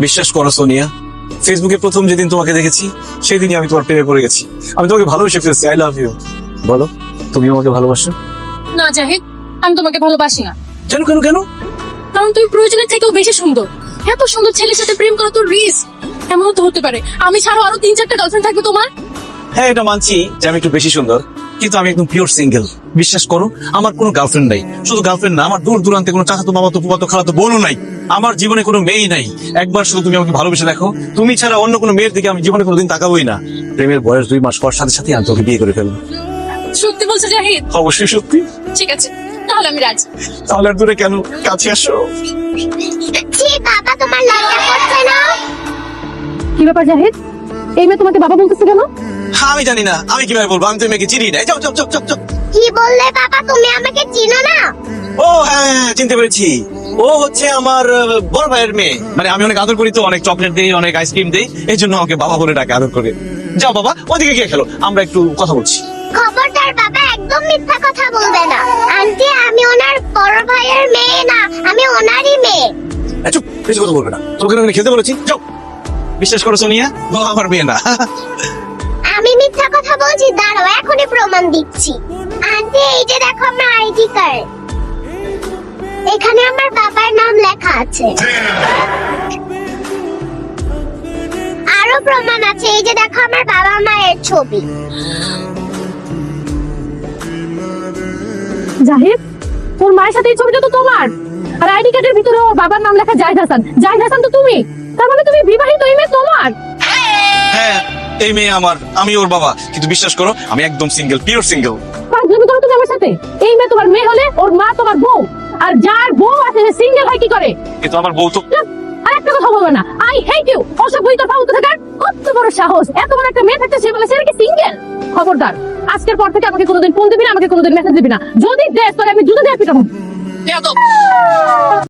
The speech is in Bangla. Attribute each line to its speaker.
Speaker 1: বিশ্বাস করো সোনিয়া, ফেসবুকে প্রথম যেদিন তোমাকে দেখেছি সেদিনই আমি তোমার প্রেমে পড়ে গেছি। আমি তোমাকে ভালোবেসে ফেলছি। I love you. বলো, তুমি আমাকে ভালোবাসো?
Speaker 2: না জাহিদ, আমি তোমাকে ভালোবাসি না।
Speaker 1: কেন কেন কেন?
Speaker 2: কারণ তুমি প্রয়োজনের থেকেও বেশি সুন্দর। এত সুন্দর ছেলের সাথে প্রেম করা তো রিস্ক। এমনও তো হতে পারে আমি ছাড়াও আরো 3-4টা গার্লফ্রেন্ড থাকবে তোমার।
Speaker 1: হ্যাঁ, এটা মানছি যে আমি একটু বেশি সুন্দর, কিন্তু আমি একদম পিওর সিঙ্গেল। বিশ্বাস করো, আমার কোনো গার্লফ্রেন্ড নাই। শুধু গার্লফ্রেন্ড না, আমার দূর দূরান্তে কোনো চাচাতো মামাতো ফুফাতো খালাতো বোনও নাই। আমার জীবনে কোনো মেয়েই নাই। একবার শুধু তুমি আমাকে ভালোবেসে দেখো, তুমি ছাড়া অন্য কোনো মেয়ের দিকে আমি জীবনে কোনোদিন তাকাবোই না। প্রেমের বয়স 2 মাস হওয়ার সাথে সাথে আমি তোকে বিয়ে করে ফেলবো।
Speaker 2: সত্যি বলছো জাহিদ?
Speaker 1: অবশ্যই সত্যি।
Speaker 2: ঠিক আছে, তাহলে আমি রাজি।
Speaker 1: তাহলে আর দূরে কেন, কাছে আসো।
Speaker 3: ছি বাবা, তোমার লজ্জা করছে না?
Speaker 2: কি ব্যাপার জাহিদ, এই মেয়ে তোমাকে বাবা বলতেছে কেন?
Speaker 1: হ্যাঁ, আমি জানি না, আমি কিভাবে বলবো? আমি তো মেয়েকে চিনি না। যাও যাও যাও যাও যাও।
Speaker 3: কি বললে বাবা, তুমি আমাকে চিনো না?
Speaker 1: ও হ্যাঁ হ্যাঁ, চিনতে পেরেছি। ও হচ্ছে আমার বড় ভাইয়ের মেয়ে। মানে আমি অনেক আদর করি তো, অনেক চকলেট দিই, অনেক আইসক্রিম দিই, এই জন্য আমাকে বাবা বলে ডাকে, আদর করে। যাও বাবা, ওদিকে গিয়ে খেলো, আমরা একটু কথা বলছি।
Speaker 3: খবরদার বাবা, একদম মিথ্যা কথা বলবে না। আন্টি, আমি ওনার বড় ভাইয়ের মেয়ে না, আমি ওনারই মেয়ে।
Speaker 1: চুপ, বেশি কথা বলবে না। তোকে আমি খেলতে বলেছি, যাও। বিশ্বাস করো সোনিয়া, ও আমার মেয়ে না।
Speaker 3: আমি মিথ্যা কথা বলছি? দাঁড়াও, এখনই প্রমাণ দিচ্ছি। আন্টি, এই যে দেখো আমার আইডি কার্ড, এখানে আমার বাবার নাম লেখা আছে। আরো প্রমাণ আছে, এই যে দেখো আমার বাবা মায়ের ছবি।
Speaker 2: জাহিদ, তোর মায়ের সাথে এই ছবিটা তো তোমার, আর আইডি কার্ডের ভিতরে ওর বাবার নাম লেখা জাহিদ হাসান। জাহিদ হাসান তো তুমি, তার মানে তুমি বিবাহিত। এই মেয়ে তোমার?
Speaker 1: হ্যাঁ, এই মেয়ে আমার, আমি ওর বাবা। কিন্তু বিশ্বাস করো, আমি একদম সিঙ্গেল, পিওর সিঙ্গেল।
Speaker 2: পাগলামি করো তুমি আমার সাথে? এই মেয়ে তোমার মেয়ে হলে ওর মা তোমার বউ, আর যার বউ আছে সে সিঙ্গেল হয় কি করে?
Speaker 1: কিন্তু আমার বউ তো।
Speaker 2: চুপ! আর একটা কথা বলবে না। I hate you. অসভ্যই তো ফালতু থাকার কত বড় সাহস! এত বড় একটা মেয়ে থাকতে সে বলে সে নাকি সিঙ্গেল। খবরদার, আজকের পর থেকে আমাকে কোনোদিন ফোন দিবি না, আমাকে কোনোদিন মেসেজ দিবি না। যদি দেশ তোরে আমি জুতো দিয়ে পিটাবো।